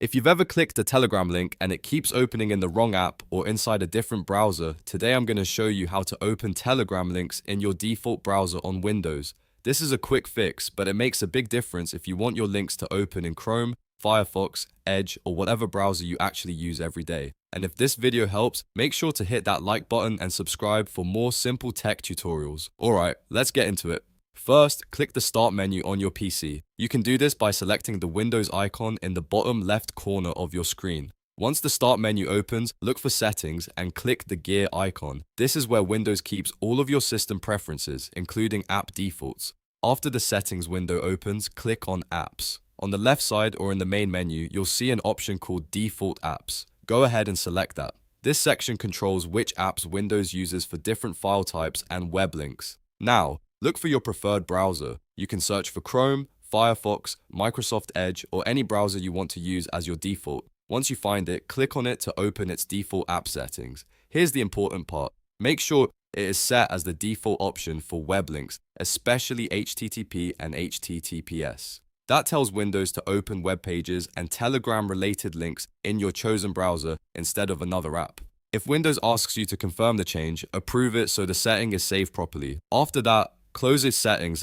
If you've ever clicked a Telegram link and it keeps opening in the wrong app or inside a different browser, today I'm going to show you how to open Telegram links in your default browser on Windows. This is a quick fix, but it makes a big difference if you want your links to open in Chrome, Firefox, Edge, or whatever browser you actually use every day. And if this video helps, make sure to hit that like button and subscribe for more simple tech tutorials. Alright, let's get into it. First, click the Start menu on your PC. You can do this by selecting the Windows icon in the bottom left corner of your screen. Once the Start menu opens, look for Settings and click the gear icon. This is where Windows keeps all of your system preferences, including app defaults. After the Settings window opens, click on Apps. On the left side or in the main menu, you'll see an option called Default Apps. Go ahead and select that. This section controls which apps Windows uses for different file types and web links. Now, look for your preferred browser. You can search for Chrome, Firefox, Microsoft Edge, or any browser you want to use as your default. Once you find it, click on it to open its default app settings. Here's the important part. Make sure it is set as the default option for web links, especially HTTP and HTTPS. That tells Windows to open web pages and Telegram-related links in your chosen browser instead of another app. If Windows asks you to confirm the change, approve it so the setting is saved properly. After that, close its settings,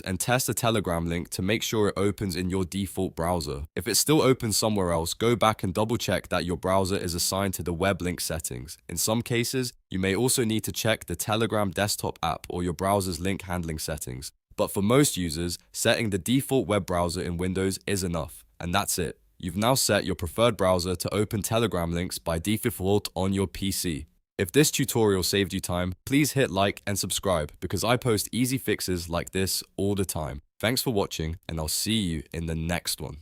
and test the Telegram link to make sure it opens in your default browser. If it still opens somewhere else, go back and double check that your browser is assigned to the web link settings. In some cases, you may also need to check the Telegram desktop app or your browser's link handling settings. But for most users, setting the default web browser in Windows is enough. And that's it. You've now set your preferred browser to open Telegram links by default on your PC. If this tutorial saved you time, please hit like and subscribe because I post easy fixes like this all the time. Thanks for watching and I'll see you in the next one.